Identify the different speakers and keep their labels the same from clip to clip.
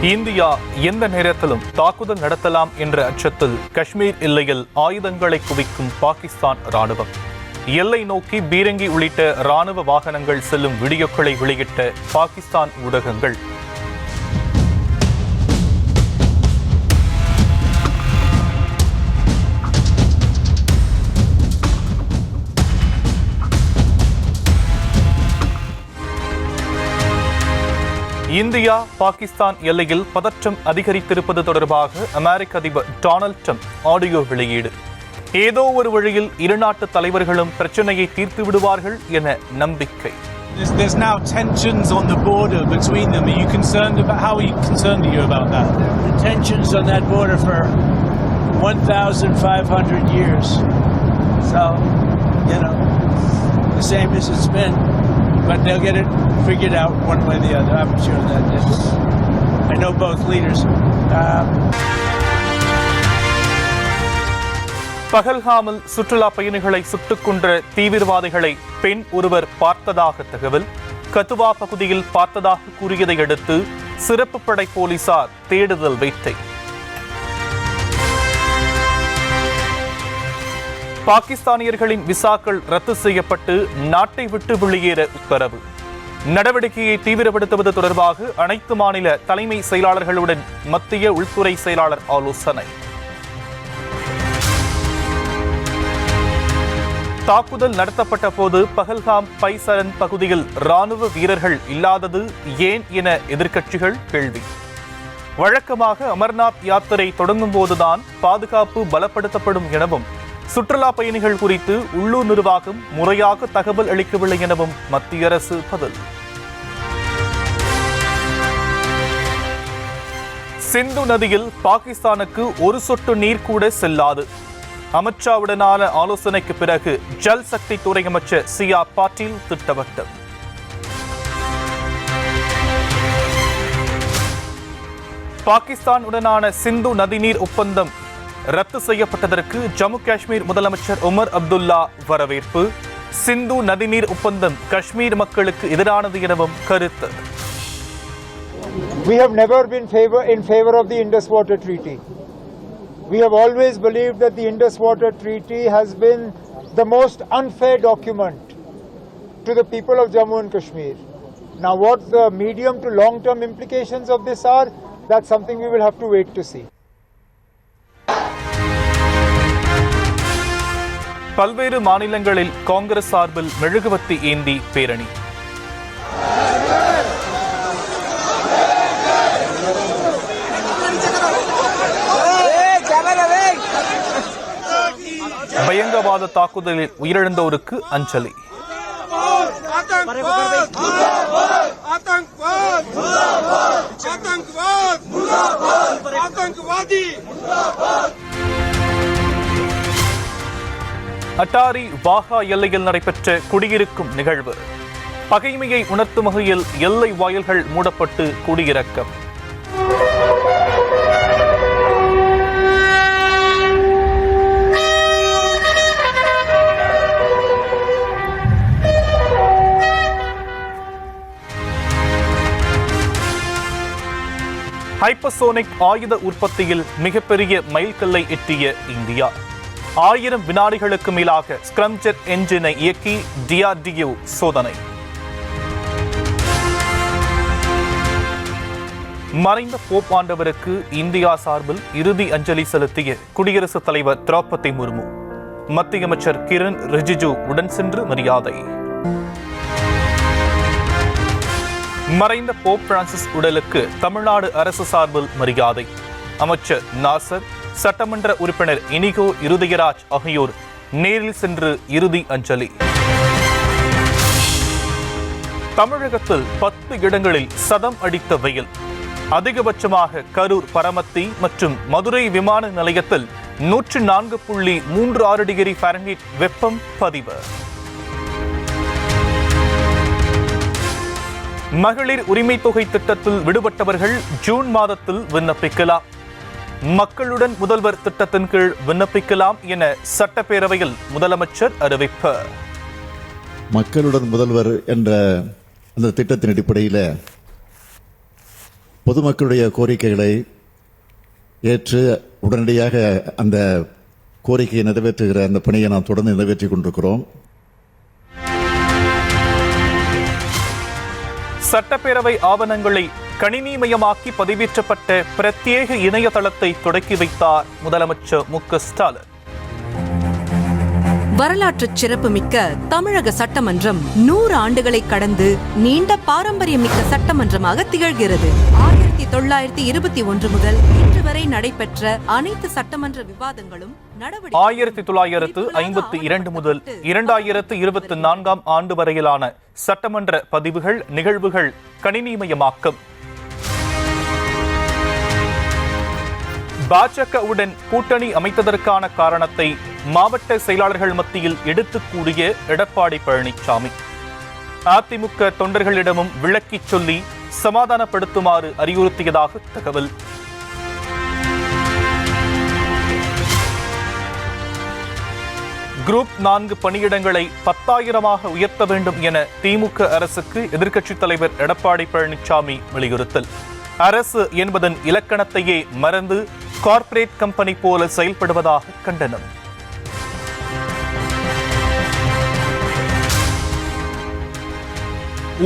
Speaker 1: India எந்த நேரத்திலும் தாக்குதல் நடத்தலாம் என்ற அச்சத்தில் காஷ்மீர் எல்லையில் ஆயுதங்களை குவிக்கும் பாகிஸ்தான் ராணுவம். எல்லை நோக்கி பீரங்கி உள்ளிட்ட ராணுவ வாகனங்கள் செல்லும் வீடியோக்களை வெளியிட்ட பாகிஸ்தான் ஊடகங்கள். இந்தியா பாகிஸ்தான் எல்லையில் பதற்றம் அதிகரித்திருப்பது தொடர்பாக அமெரிக்க அதிபர் டொனால்ட் ட்ரம்ப் ஆடியோ வெளியீடு. ஏதோ ஒரு வழியில் இரு நாட்டு தலைவர்களும் பிரச்சனையை தீர்த்து விடுவார்கள் என நம்பிக்கை.
Speaker 2: There's now tensions on the border between them. Are you concerned about how concerned are you about that?
Speaker 3: The tensions on that border for 1,500 years. So, the same as it's been. But they'll get it figured out one way or the other. I'm sure that is. I know both leaders.
Speaker 1: பஹல்காமில் சுற்றுலா பயணிகளை சுட்டுக் கொன்ற தீவிரவாதிகளை பெண் ஒருவர் பார்த்ததாக தகவல். கத்துவா பகுதியில் பார்த்ததாக கூறியதை அடுத்து சிறப்பு படை போலீசார் தேடுதல் வேட்டை. பாகிஸ்தானியர்களின் விசாக்கள் ரத்து செய்யப்பட்டு நாட்டை விட்டு வெளியேற உத்தரவு. நடவடிக்கையை தீவிரப்படுத்துவது தொடர்பாக அனைத்து மாநில தலைமை செயலாளர்களுடன் மத்திய உள்துறை செயலாளர் ஆலோசனை. தாக்குதல் நடத்தப்பட்ட போது பஹல்காம் பைசரன் பகுதியில் ராணுவ வீரர்கள் இல்லாதது ஏன் என எதிர்க்கட்சிகள் கேள்வி. வழக்கமாக அமர்நாத் யாத்திரை தொடங்கும் போதுதான் பாதுகாப்பு பலப்படுத்தப்படும் எனவும் சுற்றுலா பயணிகள் குறித்து உள்ளூர் நிர்வாகம் முறையாக தகவல் அளிக்கவில்லை எனவும் மத்திய அரசு பதில். சிந்து நதியில் பாகிஸ்தானுக்கு ஒரு சொட்டு நீர் கூட செல்லாது. அமித்ஷாவுடனான ஆலோசனைக்கு பிறகு ஜல் சக்தி துறை அமைச்சர் சியா பாட்டீல் திட்டவட்டம். பாகிஸ்தானுடனான சிந்து நதிநீர் ஒப்பந்தம் ரத்து செய்யப்பட்டதற்கு ஜம்மு காஷ்மீர் முதலமைச்சர் உமர் அப்துல்லா வரவேற்பு. சிந்து நதிநீர் ஒப்பந்தம் காஷ்மீர் மக்களுக்கு எதிரானது எனவும் கருத்து.
Speaker 4: We have never been in favor of the Indus Water Treaty. We have always believed that the Indus Water Treaty has been the most unfair document to the people of Jammu and Kashmir. Now what the medium to long-term implications of this are, that's something we will have to wait to see.
Speaker 1: பல்வேறு மாநிலங்களில் காங்கிரஸ் சார்பில் மெழுகுவர்த்தி ஏந்தி பேரணி. பயங்கரவாத தாக்குதலில் உயிரிழந்தோருக்கு அஞ்சலி. அட்டாரி வாகா எல்லையில் நடைபெற்ற குடியிருக்கும் நிகழ்வு. பகைமையை உணர்த்தும் வகையில் எல்லை வாயில்கள் மூடப்பட்டு குடியிறக்கம். ஹைப்பர்சோனிக் ஆயுத உற்பத்தியில் மிகப்பெரிய மைல்கல்லை எட்டிய இந்தியா. 1000 வினாடிகளுக்கு மேலாக ஸ்க்ரம்ஜெட் என்ஜினை இயக்கி DRDO சோதனை. மறைந்த போப் ஆண்டவருக்கு இந்தியா சார்பில் இறுதி அஞ்சலி செலுத்திய குடியரசுத் தலைவர் திரௌபதி முர்மு. மத்திய அமைச்சர் கிரண் ரிஜிஜு உடன் சென்று மரியாதை. மறைந்த போப் பிரான்சிஸ் உடலுக்கு தமிழ்நாடு அரசு சார்பில் மரியாதை. அமைச்சர் நாசர், சட்டமன்ற உறுப்பினர் இனிகோ இருதயராஜ் ஆகியோர் நேரில் சென்று இறுதி அஞ்சலி. தமிழகத்தில் 10 இடங்களில் சதம் அடித்த வெயில். அதிகபட்சமாக கரூர், பரமத்தி மற்றும் மதுரை விமான நிலையத்தில் 104.36 டிகிரி ஃபாரன்ஹீட் வெப்பம் பதிவு. மகளிர் உரிமை தொகை திட்டத்தில் விடுபட்டவர்கள் ஜூன் மாதத்தில் விண்ணப்பிக்கலாம். மக்களுடன் முதல்வர் திட்டத்தின் கீழ் விண்ணப்பிக்கலாம் என சட்டப்பேரவையில் முதலமைச்சர் அறிவிப்பு.
Speaker 5: மக்களுடன் முதல்வர் என்ற அந்த திட்டத்தின் அடிப்படையில் பொதுமக்களுடைய கோரிக்கைகளை ஏற்று உடனடியாக அந்த கோரிக்கையை நிறைவேற்றுகிற அந்த பணியை நாம் தொடர்ந்து நிறைவேற்றிக் கொண்டிருக்கிறோம்.
Speaker 1: சட்டப்பேரவை ஆவணங்களை கணினிமயமாக்கி பதிவேற்றப்பட்ட பிரத்யேக இணையதளத்தை தொடக்கி வைத்தார் முதலமைச்சர் மு.க.ஸ்டாலின்.
Speaker 6: வரலாற்று சிறப்புமிக்க தமிழக சட்டமன்றம் 100 ஆண்டுகளை கடந்து நீண்ட பாரம்பரியமிக்க சட்டமன்றமாக திகழ்கிறது. 1921 முதல் இன்று வரை நடைபெற்ற அனைத்து சட்டமன்ற விவாதங்களும்
Speaker 1: 1952 முதல் 2024 ஆண்டு வரையிலான சட்டமன்ற பதிவுகள் நிகழ்வுகள் கணினிமயமாக்கம். பாஜகவுடன் கூட்டணி அமைத்ததற்கான காரணத்தை மாவட்ட செயலாளர்கள் மத்தியில் எடுத்துக் கூறிய எடப்பாடி பழனிசாமி அதிமுக தொண்டர்களிடமும் விளக்கிச் சொல்லி சமாதானப்படுத்துமாறு அறிவுறுத்தியதாக தகவல். குரூப் 4 பணியிடங்களை 10,000ஆக உயர்த்த வேண்டும் என திமுக அரசுக்கு எதிர்க்கட்சித் தலைவர் எடப்பாடி பழனிசாமி வலியுறுத்தல். அரசு என்பதன் இலக்கணத்தையே மறந்து கார்ப்பரேட் கம்பெனி போல செயல்படுவதாக கண்டனம்.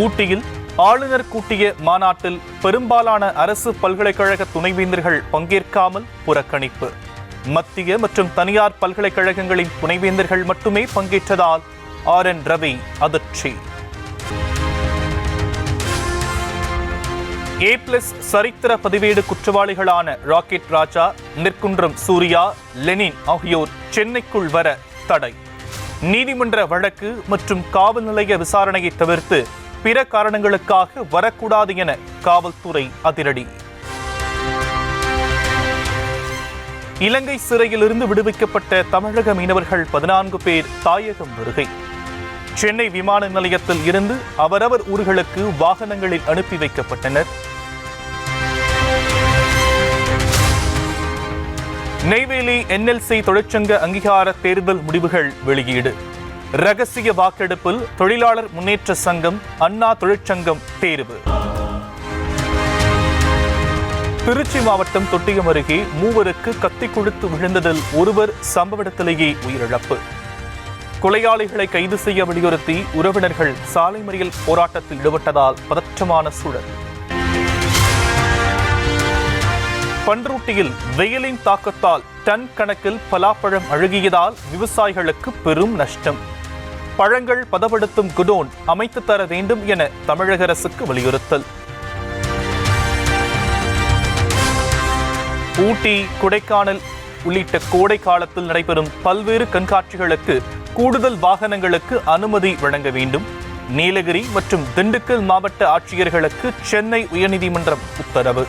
Speaker 1: ஊட்டியில் ஆளுநர் கூட்டிய மாநாட்டில் பெரும்பாலான அரசு பல்கலைக்கழக துணைவேந்தர்கள் பங்கேற்காமல் புறக்கணிப்பு. மத்திய மற்றும் தனியார் பல்கலைக்கழகங்களின் துணைவேந்தர்கள் மட்டுமே பங்கேற்றதால் RN ரவி அதிர்ச்சி. A+ சரித்திர பதிவேடு குற்றவாளிகளான ராக்கெட் ராஜா, நெற்குன்றம் சூர்யா, லெனின் ஆகியோர் சென்னைக்குள் வர தடை. நீதிமன்ற வழக்கு மற்றும் காவல் நிலைய விசாரணையை தவிர்த்து பிற காரணங்களுக்காக வரக்கூடாது என காவல்துறை அதிரடி. இலங்கை சிறையிலிருந்து விடுவிக்கப்பட்ட தமிழக மீனவர்கள் 14 பேர் தாயகம் வருகை. சென்னை விமான நிலையத்தில் இருந்து அவரவர் ஊர்களுக்கு வாகனங்களில் அனுப்பி வைக்கப்பட்டனர். நெய்வேலி NLC தொழிற்சங்க அங்கீகார தேர்தல் முடிவுகள் வெளியீடு. ரகசிய வாக்கெடுப்பில் தொழிலாளர் முன்னேற்ற சங்கம், அண்ணா தொழிற்சங்கம் தேர்வு. திருச்சி மாவட்டம் தொட்டியம் அருகே 3 கத்தி கொடுத்து விழுந்ததில் ஒருவர் சம்பவ இடத்திலேயே உயிரிழப்பு. கொலையாளிகளை கைது செய்ய வலியுறுத்தி உறவினர்கள் சாலை மறியல் போராட்டத்தில் ஈடுபட்டதால் பதற்றமான சூழல். பன்ருட்டியில் வெயிலின் தாக்கத்தால் டன் கணக்கில் பலாப்பழம் அழுகியதால் விவசாயிகளுக்கு பெரும் நஷ்டம். பழங்கள் பதப்படுத்தும் குடோன் அமைத்து தர வேண்டும் என தமிழக அரசுக்கு வலியுறுத்தல். ஊட்டி, கொடைக்கானல் உள்ளிட்ட கோடை காலத்தில் நடைபெறும் பல்வேறு கண்காட்சிகளுக்கு கூடுதல் வாகனங்களுக்கு அனுமதி வழங்க வேண்டும். நீலகிரி மற்றும் திண்டுக்கல் மாவட்ட ஆட்சியர்களுக்கு சென்னை உயர்நீதிமன்றம் உத்தரவு.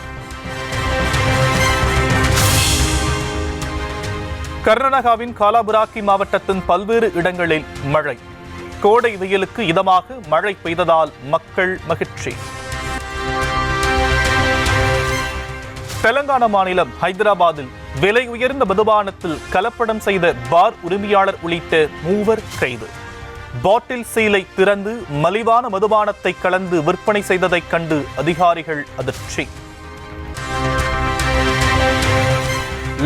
Speaker 1: கர்நாடகாவின் காலாபுராகி மாவட்டத்தின் பல்வேறு இடங்களில் மழை. கோடை வெயிலுக்கு இதமாக மழை பெய்ததால் மக்கள் மகிழ்ச்சி. தெலங்கானா மாநிலம் ஹைதராபாத்தில் விலை உயர்ந்த மதுபானத்தில் கலப்படம் செய்த பார் உரிமையாளர் உள்ளிட்ட 3 கைது. பாட்டில் சீலை திறந்து மலிவான மதுபானத்தை கலந்து விற்பனை செய்ததைக் கண்டு அதிகாரிகள் அதிர்ச்சி.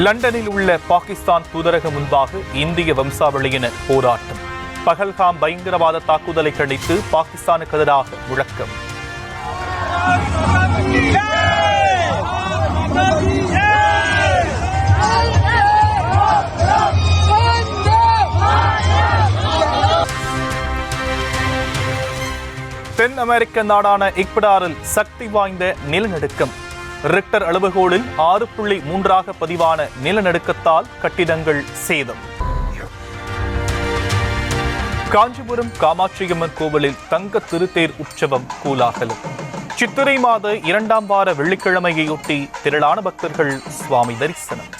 Speaker 1: லண்டனில் உள்ள பாகிஸ்தான் தூதரகம் முன்பாக இந்திய வம்சாவளியினர் போராட்டம். பகல்காம் பயங்கரவாத தாக்குதலை கண்டித்து பாகிஸ்தானுக்கு எதிராக முழக்கம். தென் அமெரிக்க நாடான ஈக்வடாரில் சக்தி வாய்ந்த நிலநடுக்கம். ரிக்டர் அளவுகோலில் 6.3 பதிவான நிலநடுக்கத்தால் கட்டிடங்கள் சேதம். காஞ்சிபுரம் காமாட்சியம்மன் கோவிலில் தங்க திருத்தேர் உற்சவம் கோலாகலம். சித்திரை மாத 2ஆம் வார வெள்ளிக்கிழமையொட்டி திரளான பக்தர்கள் சுவாமி தரிசனம்.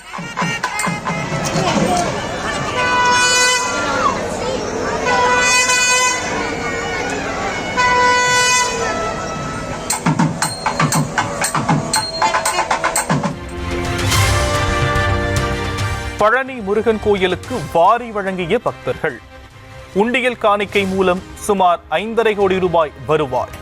Speaker 1: பழனி முருகன் கோயிலுக்கு வாரி வழங்கிய பக்தர்கள். உண்டியல் காணிக்கை மூலம் சுமார் 5.5 கோடி ரூபாய் வருவாய்.